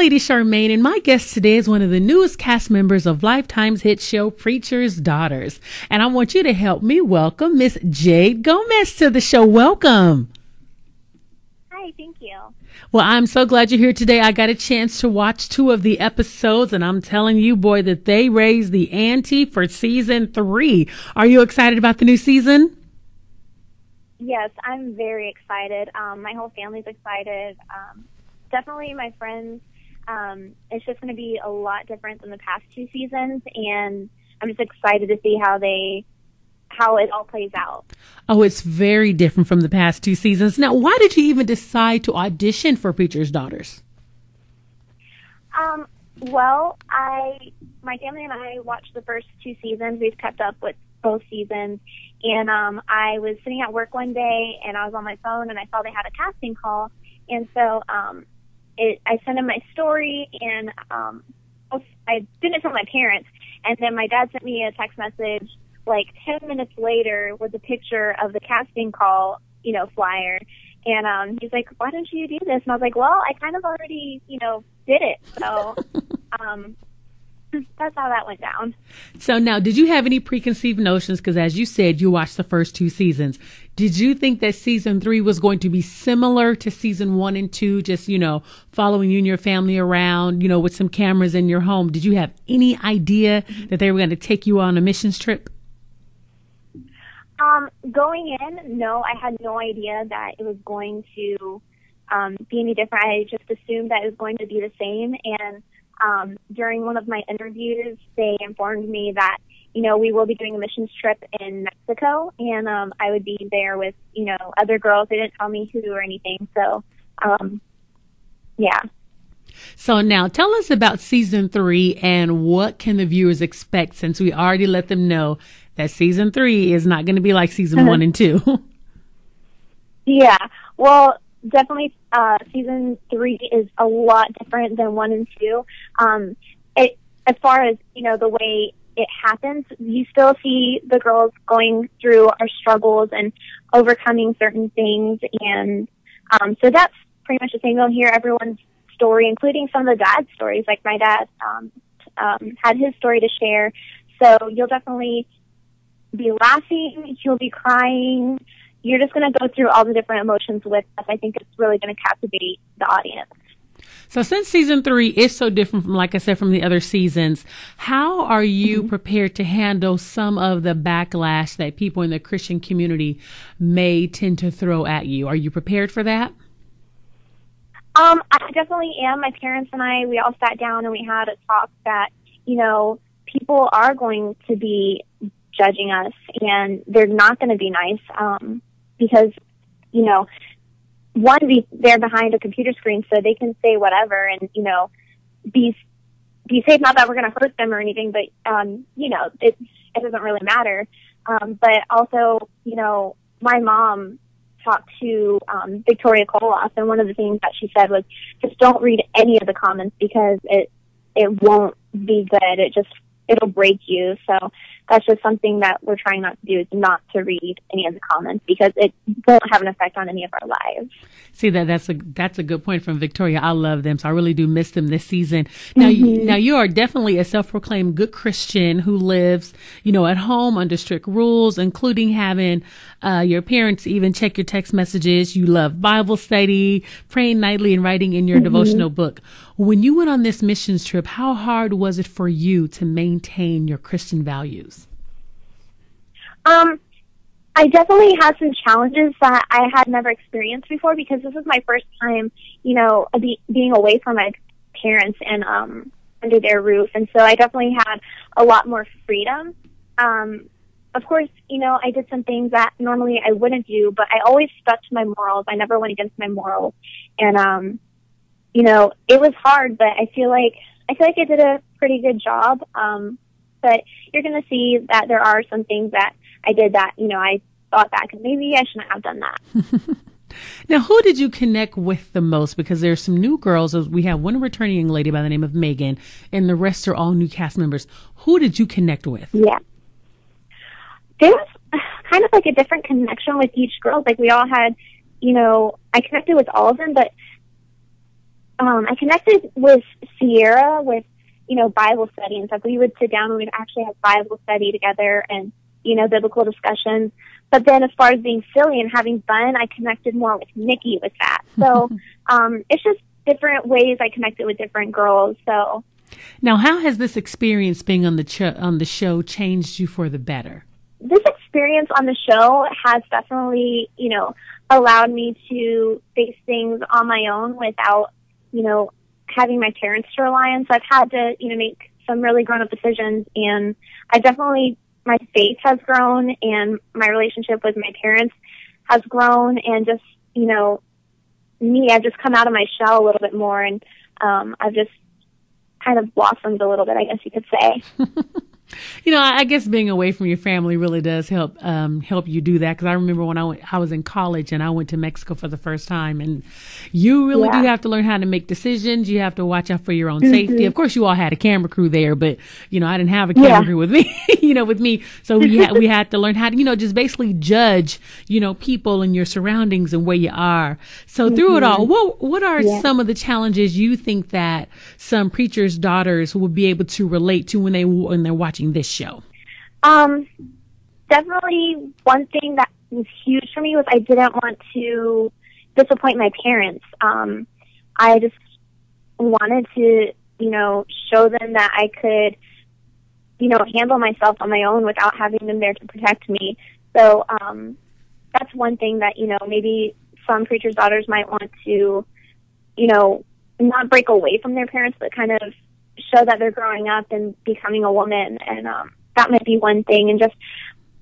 Lady Charmaine, and my guest today is one of the newest cast members of Lifetime's hit show, Preacher's Daughters. And I want you to help me welcome Miss Jayde Gomez to the show. Welcome. Hi, thank you. Well, I'm so glad you're here today. I got a chance to watch 2 of the episodes, and I'm telling you, boy, that they raised the ante for season 3. Are you excited about the new season? Yes, I'm very excited. My whole family's excited. Definitely my friends. It's just going to be a lot different than the past 2 seasons, and I'm just excited to see how it all plays out. Oh, it's very different from the past 2 seasons. Now, why did you even decide to audition for Preacher's Daughters? Well, my family and I watched the first 2 seasons. We've kept up with both seasons, and I was sitting at work one day, and I was on my phone, and I saw they had a casting call, and so I sent in my story, and I didn't tell my parents, and then my dad sent me a text message like 10 minutes later with a picture of the casting call, flyer, and he's like, "Why don't you do this?" And I was like, "Well, I kind of already, did it." So that's how that went down. So now, did you have any preconceived notions? Because as you said, you watched the first 2 seasons. Did you think that season 3 was going to be similar to season 1 and 2, just, following you and your family around, with some cameras in your home? Did you have any idea that they were going to take you on a missions trip? Going in, no, I had no idea that it was going to be any different. I just assumed that it was going to be the same, and during one of my interviews, they informed me that, we will be doing a missions trip in Mexico, and I would be there with, other girls. They didn't tell me who or anything. So, yeah. So now tell us about season 3 and what can the viewers expect, since we already let them know that season 3 is not going to be like season 1 and 2. Yeah. Well, definitely, season 3 is a lot different than 1 and 2. As far as, the way it happens, you still see the girls going through our struggles and overcoming certain things. And, so that's pretty much the same. You'll hear everyone's story, including some of the dad's stories. Like my dad, had his story to share. So you'll definitely be laughing. You'll be crying. You're just going to go through all the different emotions with us. I think it's really going to captivate the audience. So since season 3 is so different from, like I said, from the other seasons, how are you prepared to handle some of the backlash that people in the Christian community may tend to throw at you? Are you prepared for that? I definitely am. My parents and I, we all sat down and we had a talk that, people are going to be judging us, and they're not going to be nice, because, they're behind a computer screen, so they can say whatever and, be safe. Not that we're going to hurt them or anything, but, it doesn't really matter. But also, my mom talked to Victoria Koloff, and one of the things that she said was, just don't read any of the comments because it won't be good. It'll break you. So that's just something that we're trying not to do, is not to read any of the comments, because it won't have an effect on any of our lives. See, that's a good point from Victoria. I love them, so I really do miss them this season. Now, you are definitely a self-proclaimed good Christian who lives, at home under strict rules, including having your parents even check your text messages. You love Bible study, praying nightly, and writing in your devotional book. When you went on this missions trip, how hard was it for you to maintain your Christian values? I definitely had some challenges that I had never experienced before, because this was my first time, being away from my parents and under their roof. And so I definitely had a lot more freedom. Of course, I did some things that normally I wouldn't do, but I always stuck to my morals. I never went against my morals. And, it was hard, but I feel like I did a pretty good job. But you're going to see that there are some things that I did that, I thought back and maybe I shouldn't have done that. Now, who did you connect with the most? Because there's some new girls. We have one returning young lady by the name of Megan, and the rest are all new cast members. Who did you connect with? Yeah. There was kind of like a different connection with each girl. Like we all had, I connected with all of them, but I connected with Sierra with, Bible study and stuff. We would sit down and we'd actually have Bible study together and, biblical discussions. But then as far as being silly and having fun, I connected more with Nikki with that. So it's just different ways I connected with different girls. So now, how has this experience being on the show changed you for the better? This experience on the show has definitely, allowed me to face things on my own without, having my parents to rely on. So I've had to, make some really grown-up decisions, and my faith has grown, and my relationship with my parents has grown, and just, I've just come out of my shell a little bit more, and I've just kind of blossomed a little bit, I guess you could say. I guess being away from your family really does help you do that. Because I remember when I was in college and I went to Mexico for the first time, and you really do have to learn how to make decisions. You have to watch out for your own safety. Of course, you all had a camera crew there, but I didn't have a camera crew with me. With me, so we had to learn how to just basically judge people and your surroundings and where you are. So through it all, what are some of the challenges you think that some preachers' daughters will be able to relate to when they're watching this show? Definitely one thing that was huge for me was I didn't want to disappoint my parents. I just wanted to, show them that I could, handle myself on my own without having them there to protect me. So, that's one thing that, maybe some preachers' daughters might want to, not break away from their parents, but kind of show that they're growing up and becoming a woman, and that might be one thing. And just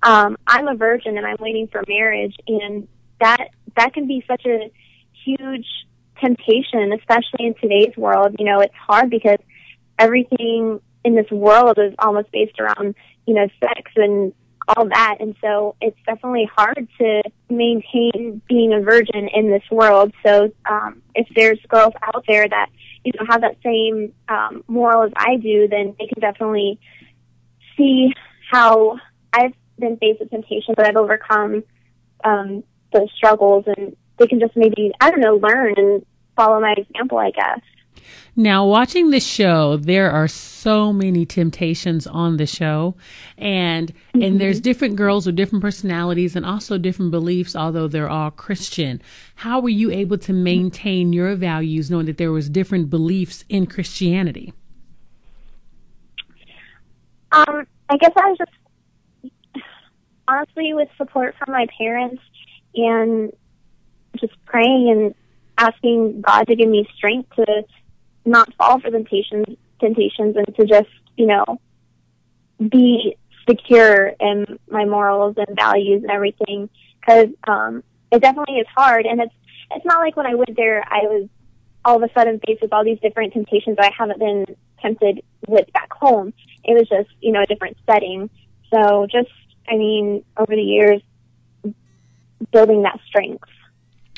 I'm a virgin and I'm waiting for marriage, and that can be such a huge temptation, especially in today's world. It's hard because everything in this world is almost based around sex and all that, and so it's definitely hard to maintain being a virgin in this world. So if there's girls out there that have that same moral as I do, then they can definitely see how I've been faced with temptation, but I've overcome those struggles, and they can just maybe, learn and follow my example, I guess. Now, watching this show, there are so many temptations on the show, and there's different girls with different personalities and also different beliefs, although they're all Christian. How were you able to maintain your values knowing that there was different beliefs in Christianity? I guess I was just, honestly, with support from my parents and just praying and asking God to give me strength to not fall for temptations and to just, be secure in my morals and values and everything. Because it definitely is hard, and it's not like when I went there I was all of a sudden faced with all these different temptations that I haven't been tempted with back home. It was just, a different setting. So just, over the years, building that strength.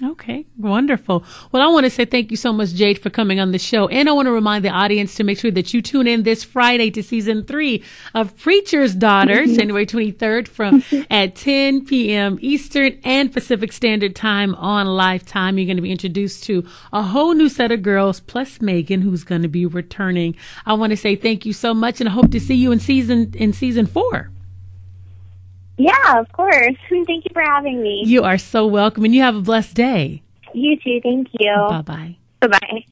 Okay, wonderful. Well, I want to say thank you so much, Jayde, for coming on the show. And I want to remind the audience to make sure that you tune in this Friday to season 3 of Preacher's Daughters, January 23rd at 10 p.m. Eastern and Pacific Standard Time on Lifetime. You're going to be introduced to a whole new set of girls, plus Megan, who's going to be returning. I want to say thank you so much, and I hope to see you in season 4. Yeah, of course. Thank you for having me. You are so welcome, and you have a blessed day. You too. Thank you. Bye-bye. Bye-bye.